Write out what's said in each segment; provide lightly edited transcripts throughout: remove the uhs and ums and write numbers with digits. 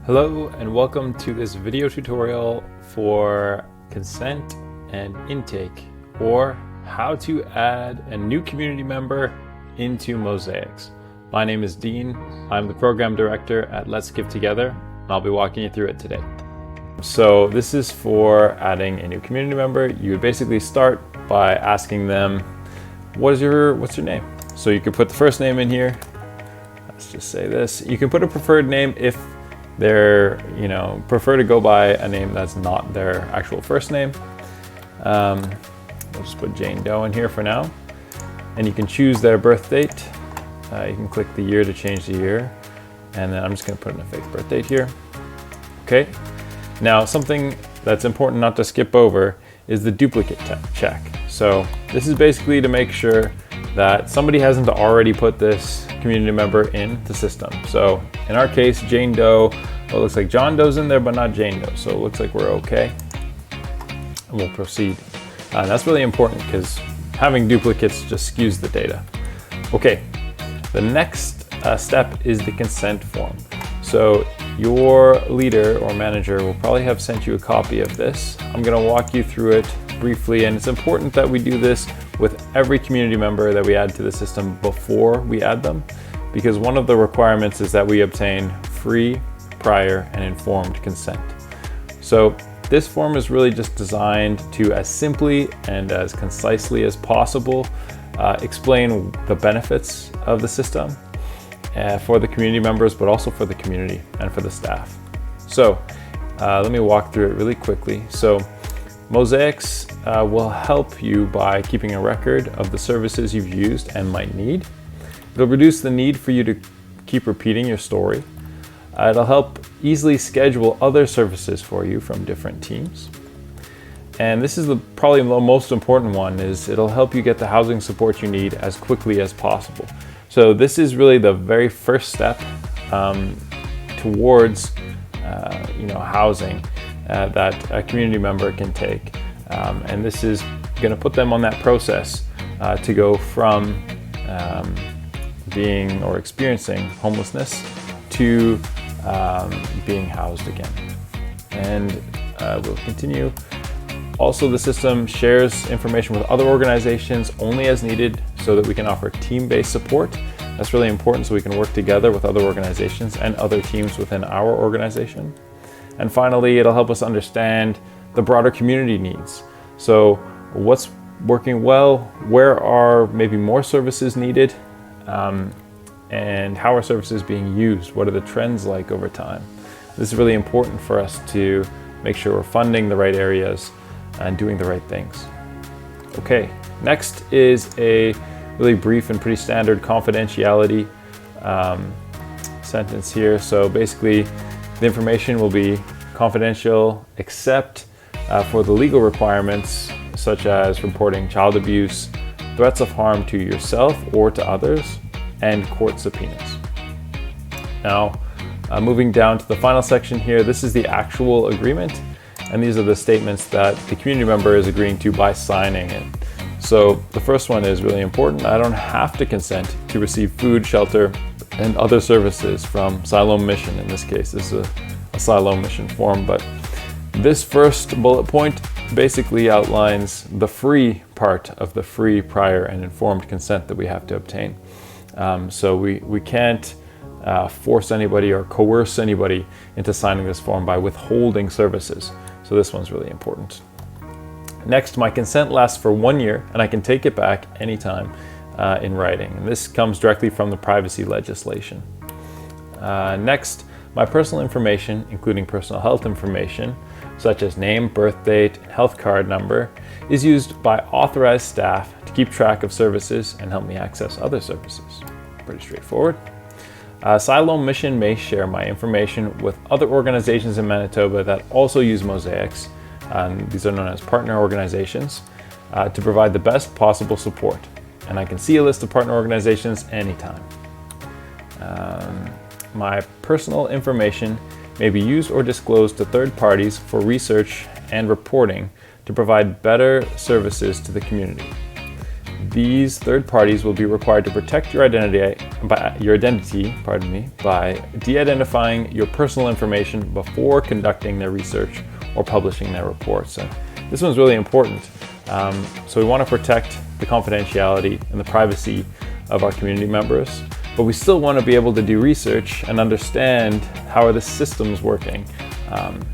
Hello and welcome to this video tutorial for consent and intake, or how to add a new community member into Mozaics. My name is Dean. I'm the program director at Let's Give Together, and I'll be walking you through it today. So this is for adding a new community member. You would basically start by asking them, what's your name? So you could put the first name in here. Let's just say this. You can put a preferred name if they're, prefer to go by a name that's not their actual first name. We'll just put Jane Doe in here for now. And you can choose their birth date. You can click the year to change the year. And then I'm just gonna put in a fake birth date here. Okay. Now, something that's important not to skip over is the duplicate check. So this is basically to make sure that somebody hasn't already put this community member in the system. So in our case, Jane Doe, well, it looks like John Doe's in there, but not Jane Doe. So it looks like we're okay. And we'll proceed. That's really important because having duplicates just skews the data. Okay, the next step is the consent form. So your leader or manager will probably have sent you a copy of this. I'm gonna walk you through it briefly, and it's important that we do this with every community member that we add to the system before we add them, because one of the requirements is that we obtain free, prior, and informed consent. So this form is really just designed to, as simply and as concisely as possible, explain the benefits of the system for the community members, but also for the community and for the staff. So let me walk through it really quickly. So Mozaics will help you by keeping a record of the services you've used and might need. It'll reduce the need for you to keep repeating your story. It'll help easily schedule other services for you from different teams. And this is probably the most important one, is it'll help you get the housing support you need as quickly as possible. So this is really the very first step towards housing that a community member can take. And this is going to put them on that process to go from being or experiencing homelessness to being housed again. And we'll continue. Also, the system shares information with other organizations only as needed so that we can offer team-based support. That's really important, so we can work together with other organizations and other teams within our organization. And finally, it'll help us understand the broader community needs. So what's working well, where are maybe more services needed, and how are services being used? What are the trends like over time? This is really important for us to make sure we're funding the right areas and doing the right things. Okay, next is a really brief and pretty standard confidentiality sentence here. So basically, the information will be confidential except for the legal requirements, such as reporting child abuse, threats of harm to yourself or to others, and court subpoenas. Now, moving down to the final section here, this is the actual agreement, and these are the statements that the community member is agreeing to by signing it. So the first one is really important. I don't have to consent to receive food, shelter, and other services from Siloam Mission. In this case, this is a Siloam Mission form, but this first bullet point basically outlines the free part of the free, prior, and informed consent that we have to obtain. So we can't force anybody or coerce anybody into signing this form by withholding services. So this one's really important. Next, my consent lasts for 1 year, and I can take it back anytime in writing. And this comes directly from the privacy legislation. Next, my personal information, including personal health information, such as name, birth date, and health card number, is used by authorized staff to keep track of services and help me access other services. Pretty straightforward. Siloam Mission may share my information with other organizations in Manitoba that also use Mozaics. These are known as partner organizations, to provide the best possible support. And I can see a list of partner organizations anytime. My personal information may be used or disclosed to third parties for research and reporting to provide better services to the community. these third parties will be required to protect your identity by de-identifying your personal information before conducting their research or publishing their reports. And this one's really important. So we want to protect the confidentiality and the privacy of our community members, but we still want to be able to do research and understand how are the systems working.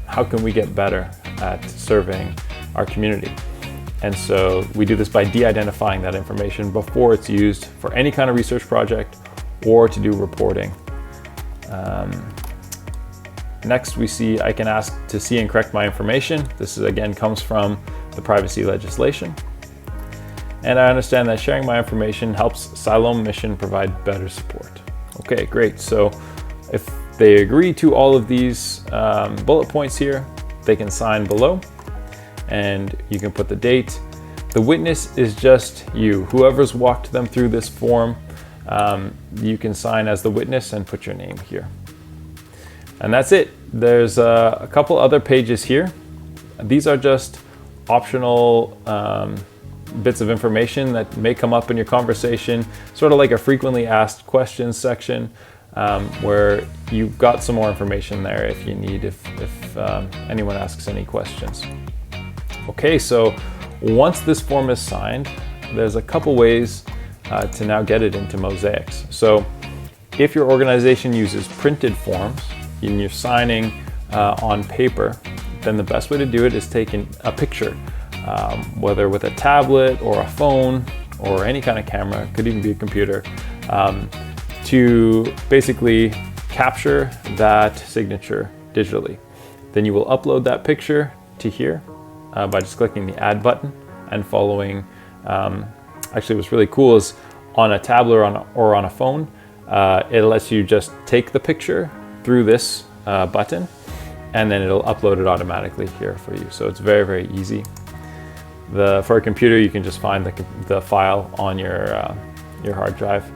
How can we get better at serving our community? And so we do this by de-identifying that information before it's used for any kind of research project or to do reporting. Next, we see I can ask to see and correct my information. This is, again, comes from the privacy legislation. And I understand that sharing my information helps Siloam mission provide better support. Okay, great. So if they agree to all of these bullet points here, they can sign below, and you can put the date. The witness is just you. Whoever's walked them through this form, you can sign as the witness and put your name here. And that's it. There's a couple other pages here. These are just optional bits of information that may come up in your conversation, sort of like a frequently asked questions section, where you've got some more information there if you need, if anyone asks any questions. Okay, so once this form is signed, there's a couple ways to now get it into Mozaics. So if your organization uses printed forms and you're signing on paper, then the best way to do it is taking a picture, whether with a tablet or a phone or any kind of camera, could even be a computer, to basically capture that signature digitally. Then you will upload that picture to here by just clicking the add button and following. Actually, what's really cool is on a tablet or on a phone, it lets you just take the picture through this button, and then it'll upload it automatically here for you. So it's very, very easy. For a computer, you can just find the file on your hard drive.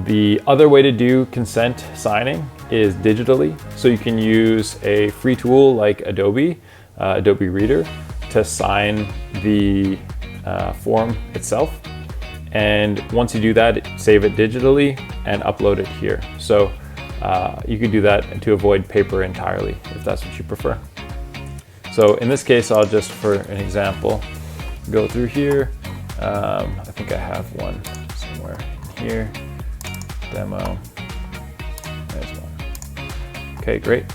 The other way to do consent signing is digitally. So you can use a free tool like Adobe Reader to sign the form itself. And once you do that, save it digitally and upload it here. So you could do that to avoid paper entirely if that's what you prefer. So in this case, I'll just, for an example, go through here. I think I have one somewhere here. Demo. There's one. Okay, great.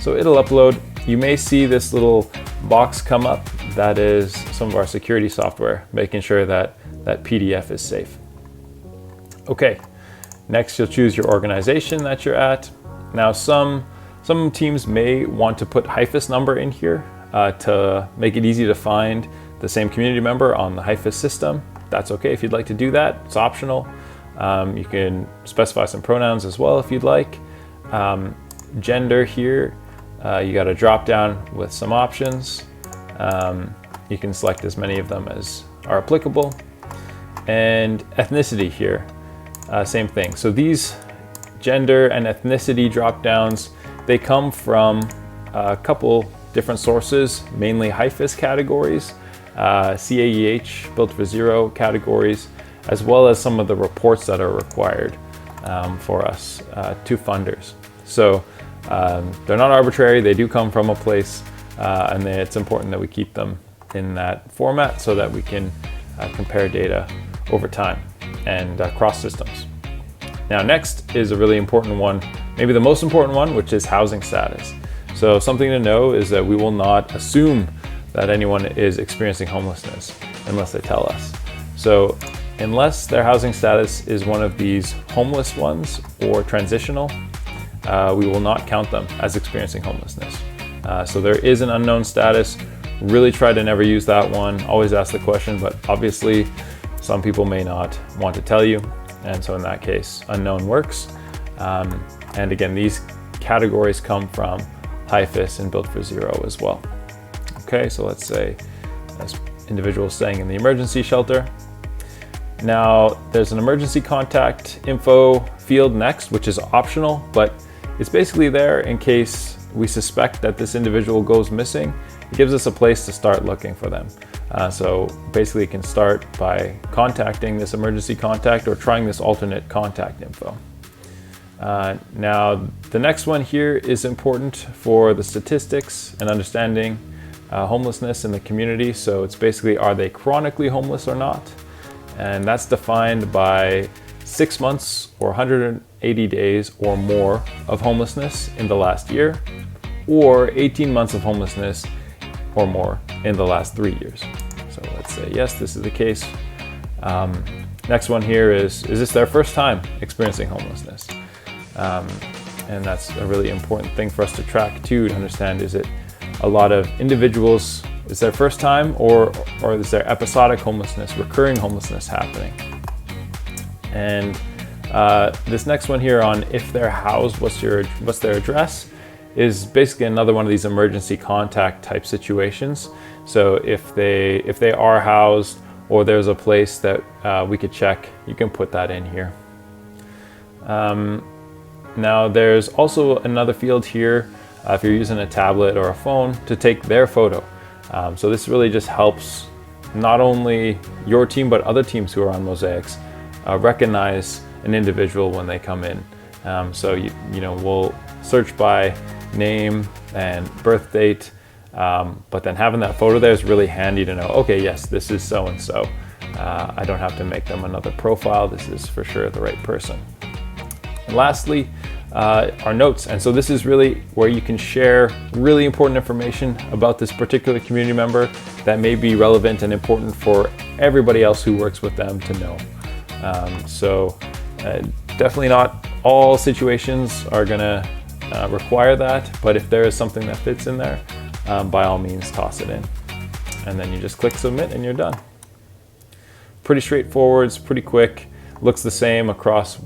So it'll upload. You may see this little box come up. That is some of our security software, making sure that that PDF is safe. Okay, next you'll choose your organization that you're at. Now some teams may want to put HIFIS number in here to make it easy to find the same community member on the HIFIS system. That's okay if you'd like to do that. It's optional. You can specify some pronouns as well if you'd like. Gender here, you got a drop down with some options. You can select as many of them as are applicable. And ethnicity here, same thing. So these gender and ethnicity drop downs, they come from a couple different sources, mainly HIFIS categories, CAEH, Built for Zero categories, as well as some of the reports that are required for us to funders. So they're not arbitrary, they do come from a place, and it's important that we keep them in that format so that we can compare data over time and cross systems. Now next is a really important one, maybe the most important one, which is housing status. So something to know is that we will not assume that anyone is experiencing homelessness unless they tell us. So unless their housing status is one of these homeless ones or transitional, we will not count them as experiencing homelessness. So there is an unknown status. Really try to never use that one. Always ask the question, but obviously some people may not want to tell you. And so in that case, unknown works. And again, these categories come from HIFIS and Built for Zero as well. Okay, so let's say as individuals staying in the emergency shelter. Now there's an emergency contact info field next, which is optional, but it's basically there in case we suspect that this individual goes missing. It gives us a place to start looking for them. So basically you can start by contacting this emergency contact or trying this alternate contact info. Now the next one here is important for the statistics and understanding homelessness in the community. So it's basically, are they chronically homeless or not? And that's defined by 6 months or 180 days or more of homelessness in the last year, or 18 months of homelessness or more in the last 3 years. So let's say, yes, this is the case. Next one here is this their first time experiencing homelessness? And that's a really important thing for us to track too, to understand, is it a lot of individuals, is their first time, or is there episodic homelessness, recurring homelessness happening? And this next one here on if they're housed, what's their address, is basically another one of these emergency contact type situations. So if they are housed, or there's a place that we could check, you can put that in here. Now there's also another field here, if you're using a tablet or a phone, to take their photo. So this really just helps not only your team, but other teams who are on Mozaics recognize an individual when they come in. So you know, we'll search by name and birth date, but then having that photo there is really handy to know, okay, yes, this is so-and-so. I don't have to make them another profile. This is for sure the right person. And lastly, our notes. And so this is really where you can share really important information about this particular community member that may be relevant and important for everybody else who works with them to know. Definitely not all situations are gonna require that, but if there is something that fits in there, by all means toss it in. And then you just click submit and you're done. Pretty straightforward, it's pretty quick. Looks the same across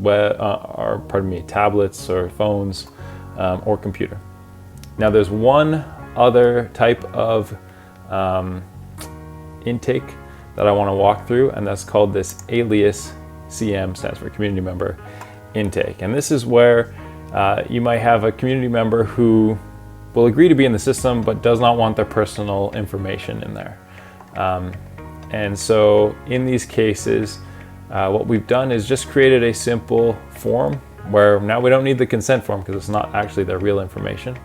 tablets or phones or computer. Now there's one other type of intake that I want to walk through, and that's called this alias CM, stands for community member intake. And this is where you might have a community member who will agree to be in the system but does not want their personal information in there. And so in these cases, what we've done is just created a simple form where now we don't need the consent form because it's not actually their real information,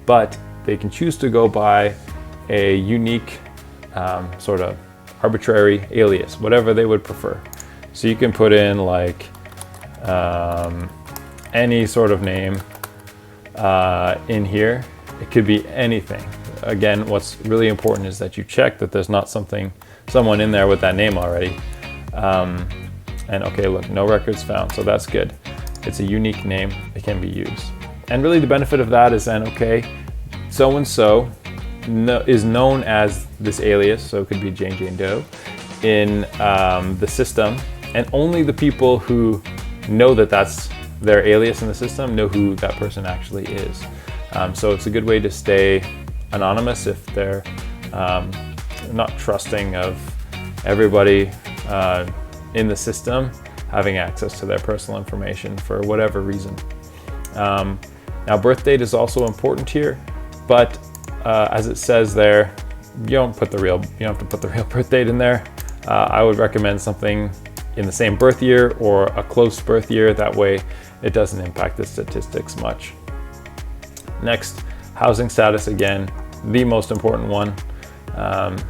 but they can choose to go by a unique sort of arbitrary alias, whatever they would prefer. So you can put in like any sort of name in here. It could be anything. Again, what's really important is that you check that there's not someone in there with that name already. And okay, look, no records found, so that's good. It's a unique name, it can be used. And really the benefit of that is then, okay, so-and-so is known as this alias, so it could be Jane Doe, in the system, and only the people who know that that's their alias in the system know who that person actually is. So it's a good way to stay anonymous if they're not trusting of everybody in the system having access to their personal information for whatever reason. Now birth date is also important here, but as it says there, you don't have to put the real birth date in there. I would recommend something in the same birth year or a close birth year. That way it doesn't impact the statistics much. Next, housing status, again, the most important one.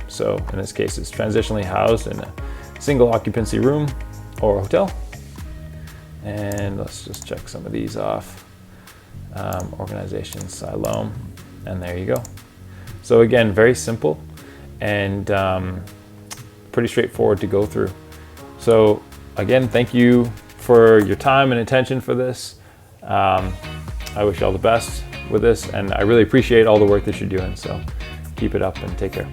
So in this case, it's transitionally housed in a single occupancy room or hotel. And let's just check some of these off. Organization, Siloam, and there you go. So again, very simple and pretty straightforward to go through. So again, thank you for your time and attention for this. I wish you all the best with this, and I really appreciate all the work that you're doing. So keep it up and take care.